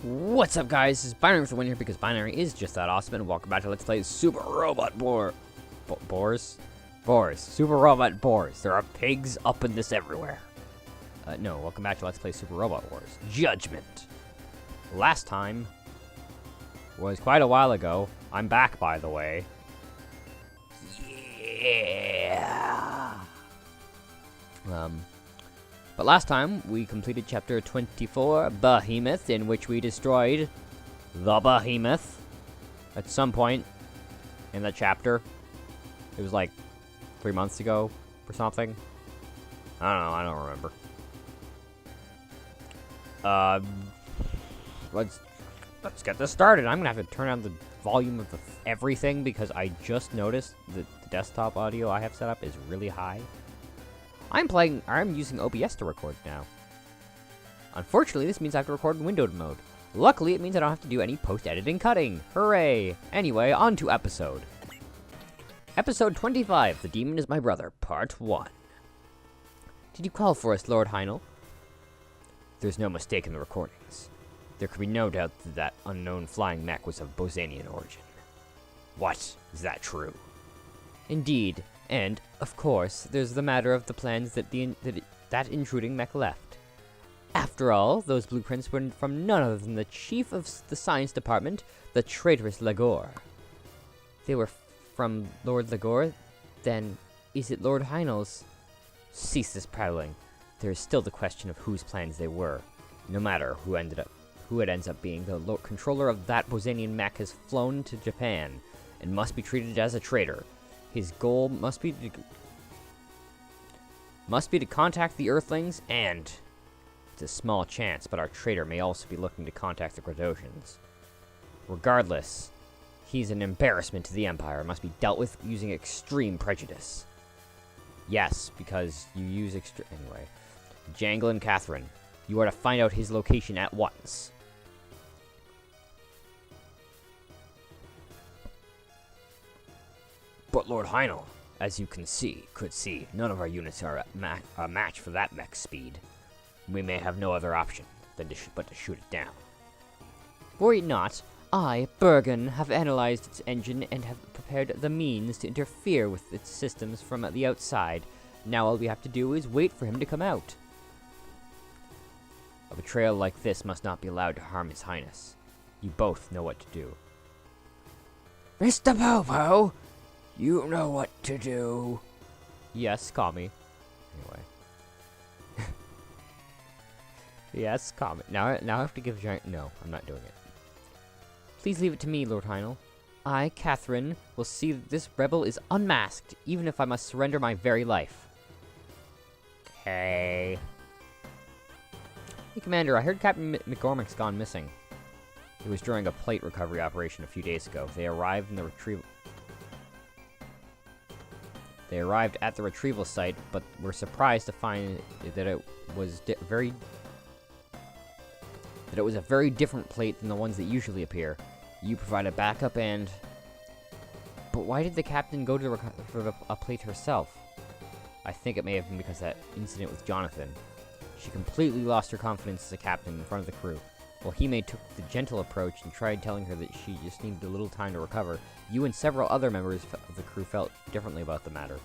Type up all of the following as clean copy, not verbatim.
What's up, guys? This is Binaryftw here because Binary is just that awesome, and welcome back to Let's Play Super Robot Boars? Super Robot Boars. There are pigs up in this everywhere. No, welcome back to Let's Play Super Robot Wars. Judgment. Last time was quite a while ago. I'm back, by the way. Yeah. But last time, we completed Chapter 24, Behemoth, in which we destroyed the Behemoth at some point in the chapter. It was like 3 months ago or something. I don't know, I don't remember. Let's get this started. I'm gonna have to turn down the volume of everything because I just noticed that the desktop audio I have set up is really high. I'm using OBS to record now. Unfortunately, this means I have to record in windowed mode. Luckily, it means I don't have to do any post-editing cutting. Hooray! Anyway, on to episode. Episode 25, The Demon is My Brother, Part 1. Did you call for us, Lord Heinel? There's no mistake in the recordings. There could be no doubt that that unknown flying mech was of Bosanian origin. What? Is that true? Indeed. And, of course, there's the matter of the plans that that intruding mech left. After all, those blueprints were from none other than the chief of the science department, the traitorous Lagor. They were from Lord Lagor? Then, is it Lord Heinel's? Cease this prattling. There is still the question of whose plans they were. No matter who it ends up being, the controller of that Bosanian mech has flown to Japan, and must be treated as a traitor. His goal must be to contact the Earthlings, and it's a small chance, but our traitor may also be looking to contact the Gradosians. Regardless, he's an embarrassment to the Empire and must be dealt with using extreme prejudice. Yes, because you use anyway. Jangle and Catherine, you are to find out his location at once. But Lord Heinel, as you could see, none of our units are a match for that mech's speed. We may have no other option than but to shoot it down. Worry not. I, Bergen, have analyzed its engine and have prepared the means to interfere with its systems from the outside. Now all we have to do is wait for him to come out. A betrayal like this must not be allowed to harm His Highness. You both know what to do. Mr. Popo! You know what to do. Yes, call me. Anyway. Yes, call me. Now I have to give giant... No, I'm not doing it. Please leave it to me, Lord Heinel. I, Catherine, will see that this rebel is unmasked, even if I must surrender my very life. Okay. Hey, Commander, I heard Captain McGormick's gone missing. It was during a plate recovery operation a few days ago. They arrived at the retrieval site, but were surprised to find that it was a very different plate than the ones that usually appear. You provided backup and... But why did the captain go to a plate herself? I think it may have been because of that incident with Jonathan. She completely lost her confidence as a captain in front of the crew. While he took the gentle approach and tried telling her that she just needed a little time to recover, you and several other members of the crew felt differently about the matter.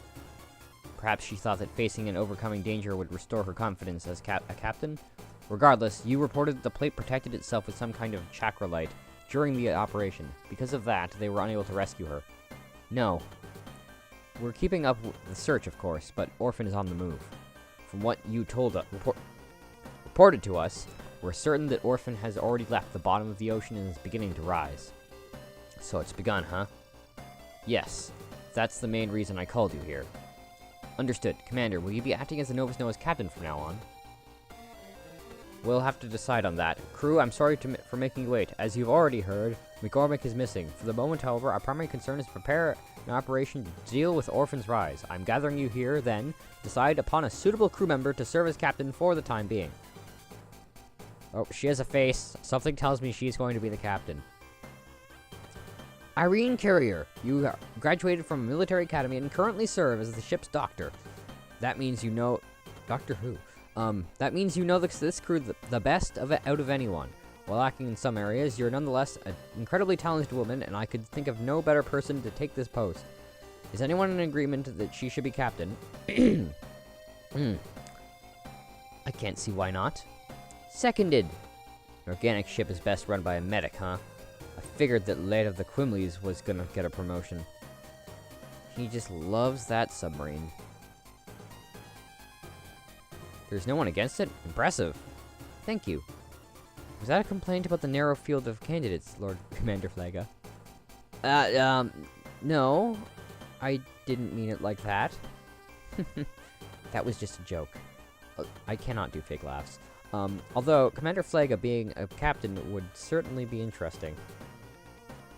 Perhaps she thought that facing and overcoming danger would restore her confidence as a captain? Regardless, you reported that the plate protected itself with some kind of chakra light during the operation. Because of that, they were unable to rescue her. No. We're keeping up with the search, of course, but Orphan is on the move. From what you reported to us, we're certain that Orphan has already left the bottom of the ocean and is beginning to rise. So it's begun, huh? Yes. That's the main reason I called you here. Understood. Commander, will you be acting as the Novus Noah's captain from now on? We'll have to decide on that. Crew, I'm sorry for making you wait. As you've already heard, McGormick is missing. For the moment, however, our primary concern is to prepare an operation to deal with Orphan's rise. I'm gathering you here, then, decide upon a suitable crew member to serve as captain for the time being. Oh, she has a face. Something tells me she's going to be the captain. Irene Carrier, you graduated from a military academy and currently serve as the ship's doctor. That means you know... Doctor Who? That means you know this crew the best out of anyone. While lacking in some areas, you're nonetheless an incredibly talented woman, and I could think of no better person to take this post. Is anyone in agreement that she should be captain? I can't see why not. Seconded. An organic ship is best run by a medic, huh? I figured that Lade of the Quimleys was gonna get a promotion. He just loves that submarine. There's no one against it? Impressive. Thank you. Was that a complaint about the narrow field of candidates, Lord Commander Flaga? No. I didn't mean it like that. That was just a joke. I cannot do fake laughs. Although, Commander Flaga being a captain would certainly be interesting.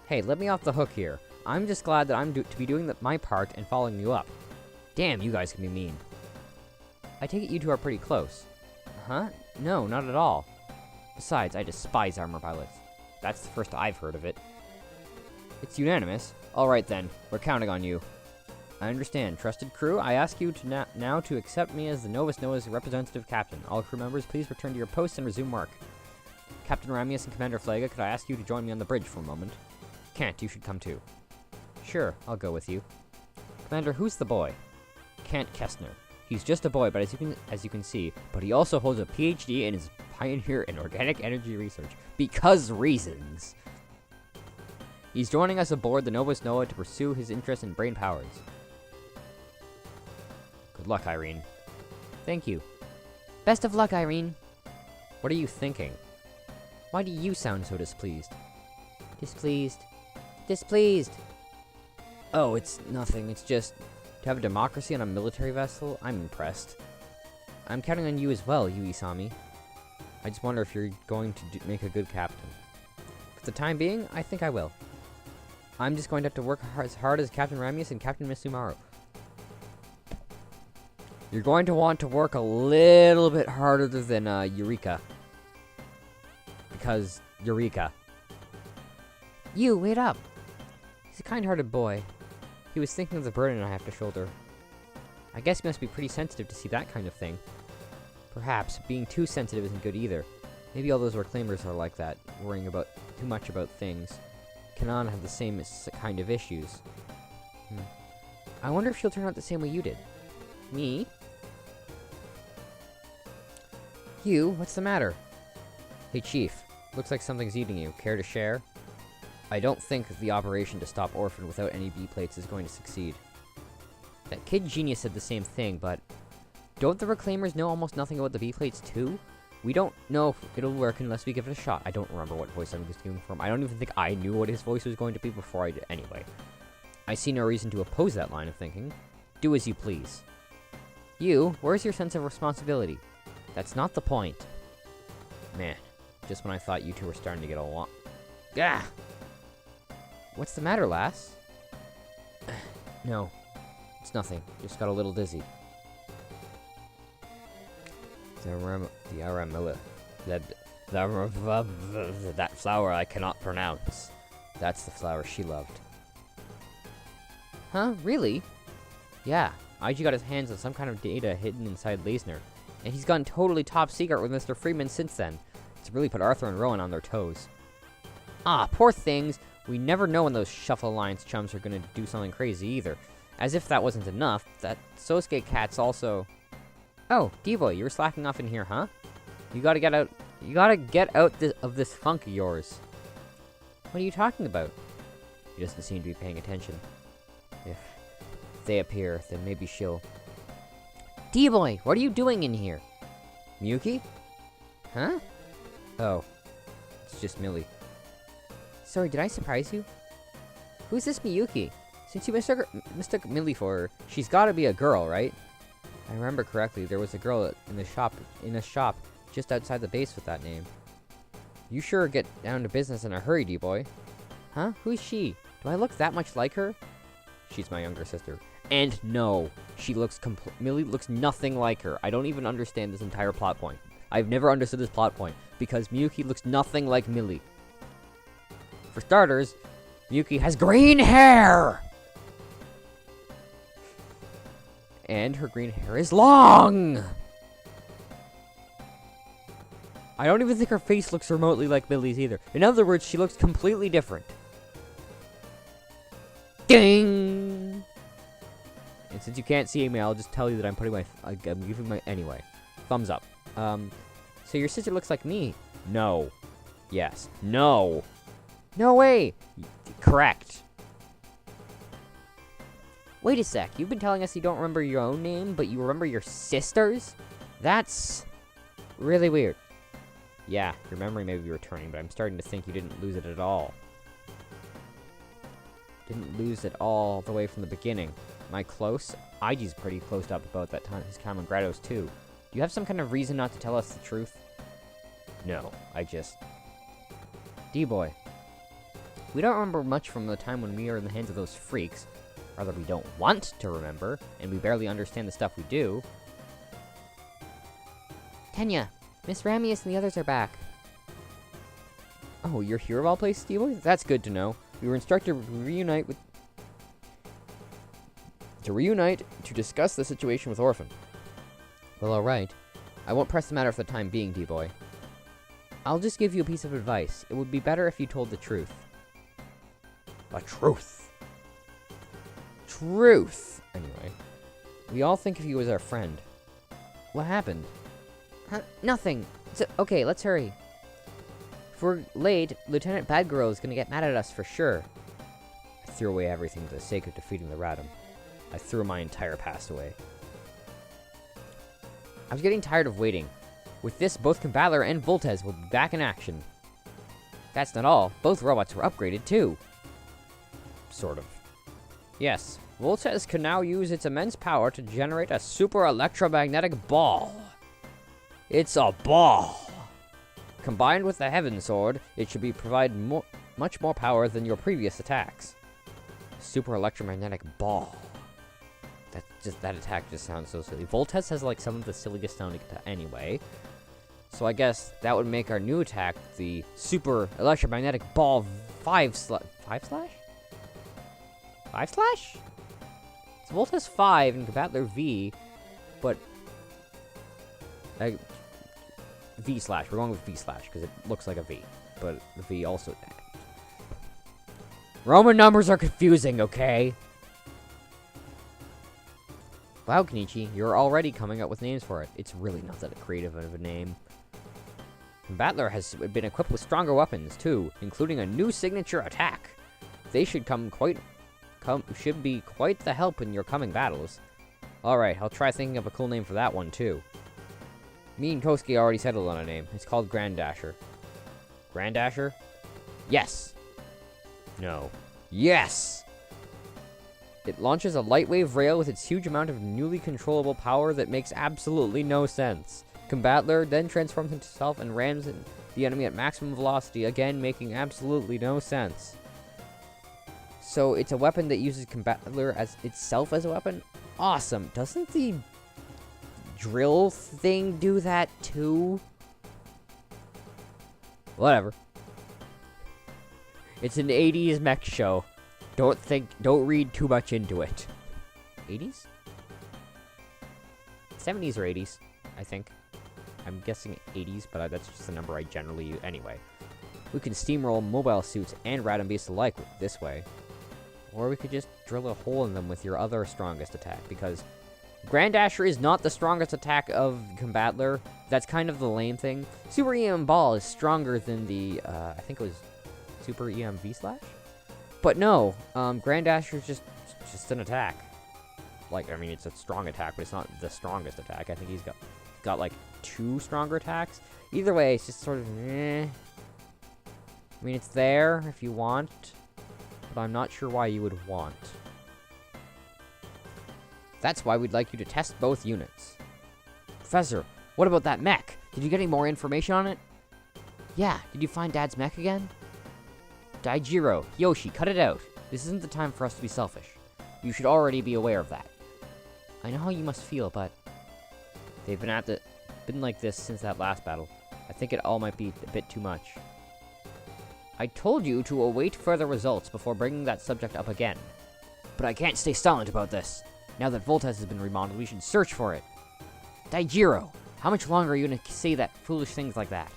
Hey, let me off the hook here. I'm just glad that I'm to be doing my part and following you up. Damn, you guys can be mean. I take it you two are pretty close. Huh? No, not at all. Besides, I despise armor pilots. That's the first I've heard of it. It's unanimous. Alright then, we're counting on you. I understand. Trusted crew, I ask you to now to accept me as the Novus Noah's representative captain. All crew members, please return to your posts and resume work. Captain Ramius and Commander Flaga, could I ask you to join me on the bridge for a moment? Can't, you should come too. Sure, I'll go with you. Commander, who's the boy? Kant Kestner. He's just a boy, but as you can see, but he also holds a PhD and is a pioneer in organic energy research. Because reasons. He's joining us aboard the Novus Noah to pursue his interest in brain powers. Good luck, Irene. Thank you. Best of luck, Irene. What are you thinking? Why do you sound so displeased? Displeased. Displeased. Oh, it's nothing. It's just, to have a democracy on a military vessel, I'm impressed. I'm counting on you as well, you Isami. I just wonder if you're going to make a good captain. For the time being, I think I will. I'm just going to have to work as hard as Captain Ramius and Captain Misumaru. You're going to want to work a little bit harder than Eureka. Because Eureka. You, wait up. He's a kind-hearted boy. He was thinking of the burden I have to shoulder. I guess he must be pretty sensitive to see that kind of thing. Perhaps being too sensitive isn't good either. Maybe all those reclaimers are like that, worrying too much about things. Kanan have the same kind of issues. I wonder if she'll turn out the same way you did. Me? You, what's the matter? Hey, Chief. Looks like something's eating you. Care to share? I don't think the operation to stop Orphan without any B-plates is going to succeed. That kid genius said the same thing, but don't the Reclaimers know almost nothing about the B-plates too? We don't know if it'll work unless we give it a shot. I don't remember what voice I was doing for him. I don't even think I knew what his voice was going to be before I did. Anyway, I see no reason to oppose that line of thinking. Do as you please. You, where's your sense of responsibility? That's not the point. Man, just when I thought you two were starting to get along. Gah! What's the matter, lass? No, it's nothing. Just got a little dizzy. That flower I cannot pronounce. That's the flower she loved. Huh? Really? Yeah, IG got his hands on some kind of data hidden inside Leisner, and he's gone totally top secret with Mr. Freeman since then. It's really put Arthur and Rowan on their toes. Ah, poor things. We never know when those Shuffle Alliance chums are gonna do something crazy either. As if that wasn't enough, that Sosuke cat's also... Oh, D-Boy, you were slacking off in here, huh? You gotta get out of this funk of yours. What are you talking about? He doesn't seem to be paying attention. If they appear, then maybe she'll... D-Boy, what are you doing in here? Miyuki? Huh? Oh, it's just Millie. Sorry, did I surprise you? Who's this Miyuki? Since you mistook Millie for her, she's gotta be a girl, right? I remember correctly, there was a girl in a shop just outside the base with that name. You sure get down to business in a hurry, D-Boy. Huh? Who's she? Do I look that much like her? She's my younger sister. And no, Millie looks nothing like her. I don't even understand this entire plot point. I've never understood this plot point, because Miyuki looks nothing like Millie. For starters, Miyuki has green hair! And her green hair is long! I don't even think her face looks remotely like Millie's either. In other words, she looks completely different. Ding! And since you can't see me, I'll just tell you that I'm putting my... I'm giving my... Anyway. Thumbs up. So your sister looks like me? No. Yes. No. No way! Correct. Wait a sec. You've been telling us you don't remember your own name, but you remember your sister's? That's really weird. Yeah, your memory may be returning, but I'm starting to think you didn't lose it at all. Didn't lose it all the way from the beginning. Am I close? IG's pretty close up about that time. His time on Grotto's too. Do you have some kind of reason not to tell us the truth? No, I just... D-boy. We don't remember much from the time when we are in the hands of those freaks. Rather, we don't want to remember, and we barely understand the stuff we do. Kenya, Miss Ramius and the others are back. Oh, you're here of all places, D-boy? That's good to know. We were instructed to reunite to discuss the situation with Orphan. Well, alright. I won't press the matter for the time being, D-boy. I'll just give you a piece of advice. It would be better if you told the truth. The truth. Truth! Anyway. We all think of you as our friend. What happened? Nothing. Okay, let's hurry. If we're late, Lieutenant Badgirl is gonna get mad at us for sure. I threw away everything for the sake of defeating the Radom. I threw my entire past away. I was getting tired of waiting. With this, both Combattler and Voltez will be back in action. That's not all. Both robots were upgraded, too. Sort of. Yes, Voltez can now use its immense power to generate a super electromagnetic ball. It's a ball! Combined with the Heaven Sword, it should provide much more power than your previous attacks. Super electromagnetic ball. That attack just sounds so silly. Voltez has like some of the silliest sounding attack anyway. So I guess that would make our new attack the Super Electromagnetic Ball 5 slash? 5 slash? 5 slash? It's Voltez 5 and Combattler V, but... V slash. We're going with V slash because it looks like a V, but the V also... Roman numbers are confusing, okay? Wow, Kenichi, you're already coming up with names for it. It's really not that creative of a name. Combattler has been equipped with stronger weapons, too, including a new signature attack. They should should be quite the help in your coming battles. Alright, I'll try thinking of a cool name for that one, too. Me and Kosuke already settled on a name. It's called Grand Dasher. Grand Dasher? Yes! No. Yes! It launches a light-wave rail with its huge amount of newly controllable power that makes absolutely no sense. Combattler then transforms himself and rams the enemy at maximum velocity, again making absolutely no sense. So it's a weapon that uses Combattler as itself as a weapon? Awesome! Doesn't the drill thing do that too? Whatever. It's an 80s mech show. Don't read too much into it. 80s? 70s or 80s, I think. I'm guessing 80s, but that's just the number I generally use. Anyway, we can steamroll mobile suits and Radom beasts alike this way. Or we could just drill a hole in them with your other strongest attack, because Grand Dasher is not the strongest attack of Combattler. That's kind of the lame thing. Super EM Ball is stronger than the, I think it was Super EM V Slash? But no, Grand Dasher is just an attack. Like, I mean, it's a strong attack, but it's not the strongest attack. I think he's got like 2 stronger attacks. Either way, it's just sort of eh. I mean, it's there if you want, but I'm not sure why you would want. That's why we'd like you to test both units. Professor, what about that mech? Did you get any more information on it? Yeah, did you find Dad's mech again? Daijiro, Yoshi, cut it out. This isn't the time for us to be selfish. You should already be aware of that. I know how you must feel, but they've been like this since that last battle. I think it all might be a bit too much. I told you to await further results before bringing that subject up again. But I can't stay silent about this. Now that Voltez has been remodeled, we should search for it. Daijiro, how much longer are you gonna say that foolish things like that?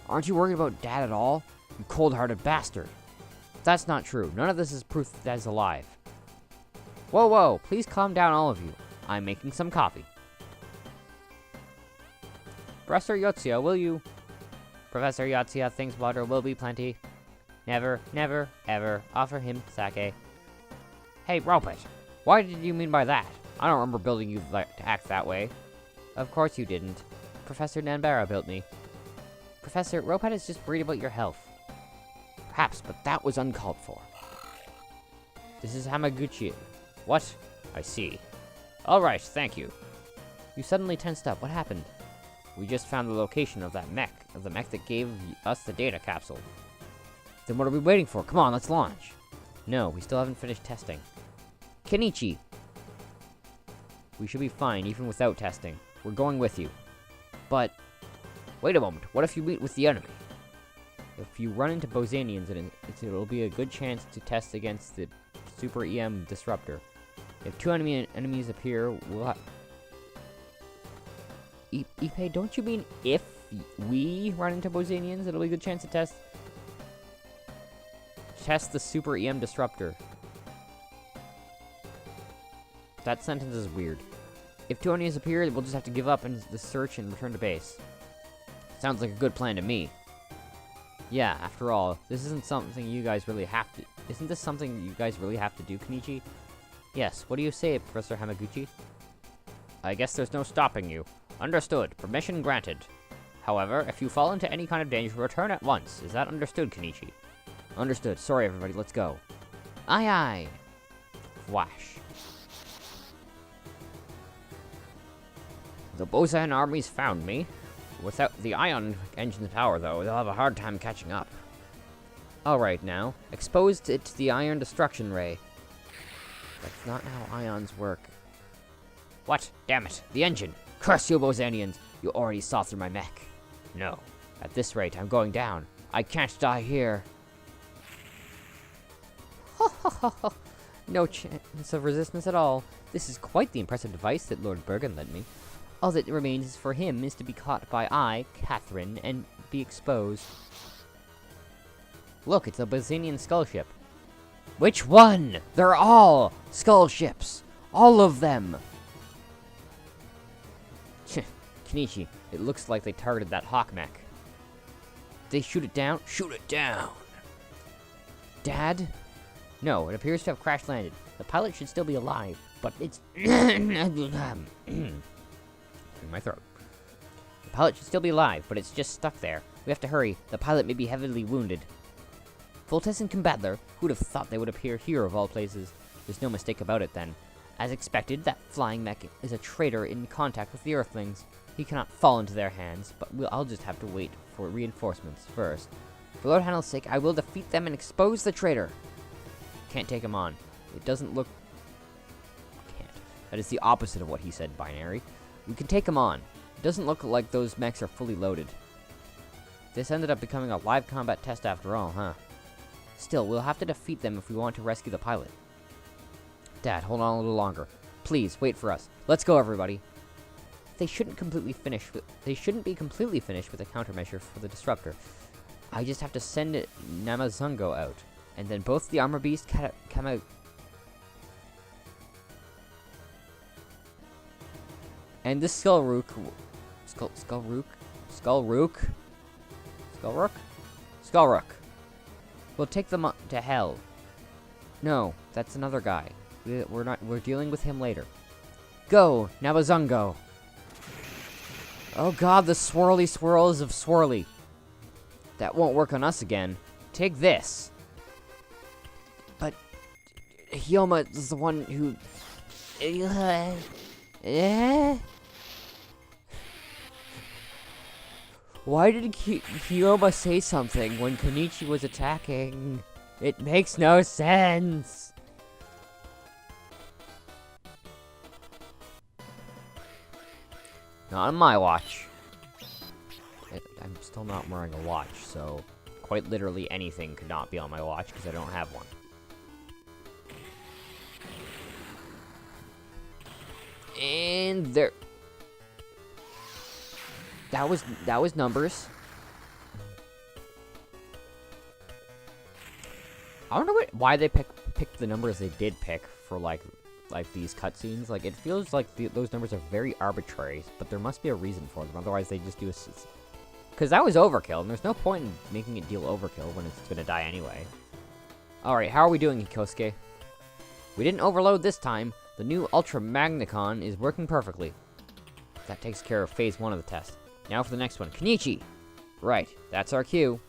Aren't you worried about Dad at all? You cold-hearted bastard. That's not true. None of this is proof that Dad's alive. Whoa, whoa, please calm down, all of you. I'm making some coffee. Professor Yotsuya, will you? Professor Yotsuya thinks water will be plenty. Never, never, ever offer him sake. Hey, Robot, why did you mean by that? I don't remember building you to act that way. Of course you didn't. Professor Nanbara built me. Professor, Robot is just worried about your health. Perhaps, but that was uncalled for. This is Hamaguchi. What? I see. Alright, thank you. You suddenly tensed up. What happened? We just found the location of that mech, that gave us the data capsule. Then what are we waiting for? Come on, let's launch. No, we still haven't finished testing. Kenichi! We should be fine, even without testing. We're going with you. But, wait a moment, what if you meet with the enemy? If you run into Bosanians, it'll be a good chance to test against the Super EM Disruptor. If two enemies appear, we'll have... Ippei, don't you mean if we run into Bosanians, it'll be a good chance to test the Super EM Disruptor? That sentence is weird. If two enemies appear, we'll just have to give up in the search and return to base. Sounds like a good plan to me. Yeah, after all, this isn't something you guys really have to... Isn't this something you guys really have to do, Kenichi? Yes, what do you say, Professor Hamaguchi? I guess there's no stopping you. Understood. Permission granted. However, if you fall into any kind of danger, return at once. Is that understood, Kenichi? Understood. Sorry, everybody. Let's go. Aye, aye. Flash. The Bosan armies found me. Without the ion engine's power, though, they'll have a hard time catching up. Alright, now. Exposed it to the ion destruction ray. That's not how ions work. What? Damn it. The engine. Curse you, Bosanians. You already saw through my mech. No. At this rate, I'm going down. I can't die here. No chance of resistance at all. This is quite the impressive device that Lord Bergen lent me. All that remains for him is to be caught by Catherine, and be exposed. Look, it's a Bosanian skull ship. Which one? They're all skull ships. All of them. Kenichi, it looks like they targeted that Hawk mech. They shoot it down? Shoot it down! Dad? No, it appears to have crash landed. The pilot should still be alive, but it's... my throat. The pilot should still be alive, but it's just stuck there. We have to hurry. The pilot may be heavily wounded. Voltes and Combattler, who'd have thought they would appear here of all places? There's no mistake about it then. As expected, that flying mech is a traitor in contact with the Earthlings. He cannot fall into their hands, but I'll just have to wait for reinforcements first. For Lord Hanel's sake, I will defeat them and expose the traitor. Can't take him on. It doesn't look... Can't. That is the opposite of what he said, Binary. We can take him on. It doesn't look like those mechs are fully loaded. This ended up becoming a live combat test after all, huh? Still, we'll have to defeat them if we want to rescue the pilot. Dad, hold on a little longer. Please, wait for us. Let's go, everybody. They shouldn't be completely finished with a countermeasure for the disruptor. I just have to send Namazungo out, and then both the armor beast and the Skullrook we'll take them to hell. No, that's another guy. We're dealing with him later. Go, Nabazungo. Oh god, the swirly swirls of Swirly. That won't work on us again. Take this. But Hyoma is the one who... Why did Hyoma say something when Kenichi was attacking? It makes no sense. Not on my watch. I'm still not wearing a watch, so quite literally anything could not be on my watch because I don't have one. And there. That was numbers. I wonder why they picked the numbers they did pick for, like these cutscenes. Like, it feels like those numbers are very arbitrary, but there must be a reason for them. Otherwise, they just do a... Because that was overkill, and there's no point in making it deal overkill when it's gonna die anyway. Alright, how are we doing, Hikosuke? We didn't overload this time. The new Ultra Magnicon is working perfectly. That takes care of phase 1 of the test. Now for the next one. Kenichi! Right, that's our cue.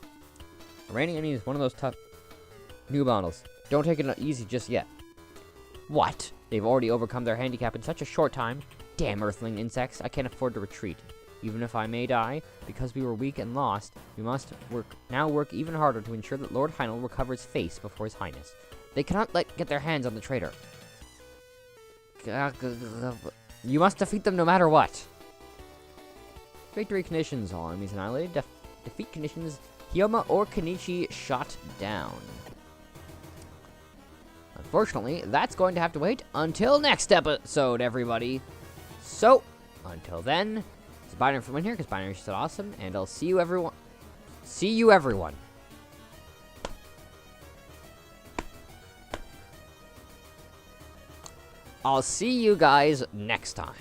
A raining enemy is one of those tough new models. Don't take it easy just yet. What? They've already overcome their handicap in such a short time? Damn Earthling insects, I can't afford to retreat. Even if I may die, because we were weak and lost, we must work even harder to ensure that Lord Heinel recovers face before His Highness. They cannot get their hands on the traitor. You must defeat them no matter what. Victory conditions. All enemies annihilated. Defeat conditions. Hyoma or Kenichi shot down. Unfortunately, that's going to have to wait until next episode, everybody. So, until then, it's Binaryftw here, because Binaryftw is awesome, and I'll see you everyone. See you everyone. I'll see you guys next time.